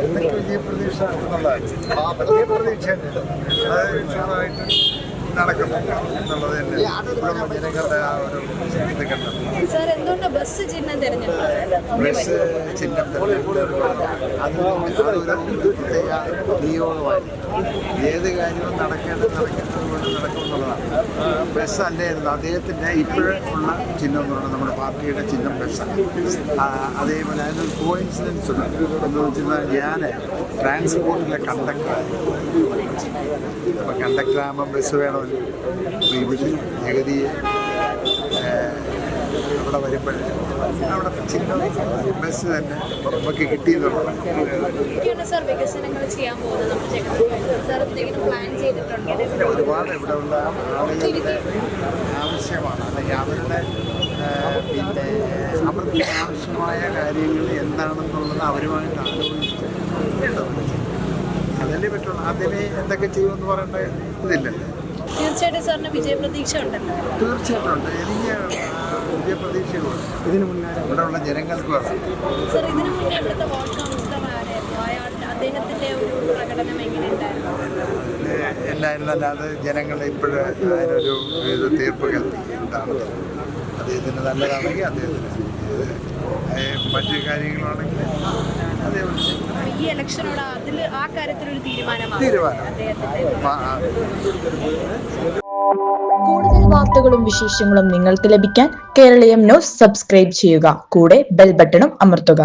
എന്തൊക്കെ വിജയപ്രതീക്ഷ വിജയപ്രതീക്ഷയായിട്ട് നടക്കുന്നു എന്നുള്ളത് തന്നെ ജനങ്ങളുടെ ആ ഒരു ഇത് കണ്ടത്. ബസ് ചിഹ്നം തിരഞ്ഞെടുത്തത് ബസ് ചിഹ്നം അതൊരു പ്രത്യേക നിയോഗമാണ്. ഏത് കാര്യവും നടക്കേണ്ടത് നടക്കും എന്നുള്ളതാണ്. ബസ് അല്ലായിരുന്നു അദ്ദേഹത്തിൻ്റെ ഇപ്പോഴുള്ള ചിഹ്നം എന്ന് പറയുന്നത് നമ്മുടെ പാർട്ടിയുടെ ചിഹ്നം ബസ്സാണ്. അതേപോലെ അതിനൊരു കോയിൻസിഡൻസ് ഉണ്ട് എന്ന് വെച്ചാൽ ഞാൻ ട്രാൻസ്പോർട്ടിലെ കണ്ടക്ടറായിരുന്നു. അപ്പോൾ കണ്ടക്ടറാകുമ്പോൾ ബസ് വേണമല്ലോ. ഇവിടെ ജഗതിയെ അവിടെ വരുമ്പോൾ അവിടുത്തെ ചിഹ്നം ബസ് തന്നെ നമുക്ക് കിട്ടിയെന്നുള്ളതാണ്. വികസനങ്ങൾ ചെയ്യാൻ ഒരുപാട് ഇവിടെ ഉള്ള ആളുകളുടെ ആവശ്യമാണ്. അല്ലെങ്കിൽ അവരുടെ പിന്നെ അവർക്ക് ആവശ്യമായ കാര്യങ്ങൾ എന്താണെന്നുള്ളത് അവരുമായിട്ട് ആലോചിച്ച് അതല്ലേ പറ്റുള്ളൂ. അതിനെ എന്തൊക്കെ ചെയ്യുമെന്ന് പറയേണ്ട ഇതില്ലല്ലോ. തീർച്ചയായിട്ടും സാറിന് വിജയപ്രതീക്ഷ ഉണ്ടല്ലോ. തീർച്ചയായിട്ടും ഉണ്ട്. എനിക്ക് വിജയപ്രതീക്ഷകളുണ്ട്. ഇതിനു മുന്നേ ഇവിടെ ഉള്ള ജനങ്ങൾക്ക് സാർ ഇതിനു മുന്നേ ഇവിടുത്തെ വോട്ട് കൗൺസിലറായിരുന്നു. അദ്ദേഹത്തിൻ്റെ ഒരു പ്രകടനം എങ്ങനെയുണ്ടായിരുന്നു? എല്ലായിരുന്നല്ല അത് ജനങ്ങൾ ഇപ്പോഴും അതിനൊരു ഇത് തീർപ്പ് കൽപ്പി എന്താണ് അദ്ദേഹത്തിന് നല്ലതാണെങ്കിൽ അദ്ദേഹത്തിന്, മറ്റു കാര്യങ്ങളാണെങ്കിൽ അതേപോലെ ഈ ഇലക്ഷനോട് ആ കാര്യത്തിലൊരു തീരുമാനം. കൂടുതൽ വാർത്തകളും വിശേഷങ്ങളും നിങ്ങൾക്ക് ലഭിക്കാൻ കേരളീയം ന്യൂസ് സബ്സ്ക്രൈബ് ചെയ്യുക. കൂടെ ബെൽ ബട്ടണും അമർത്തുക.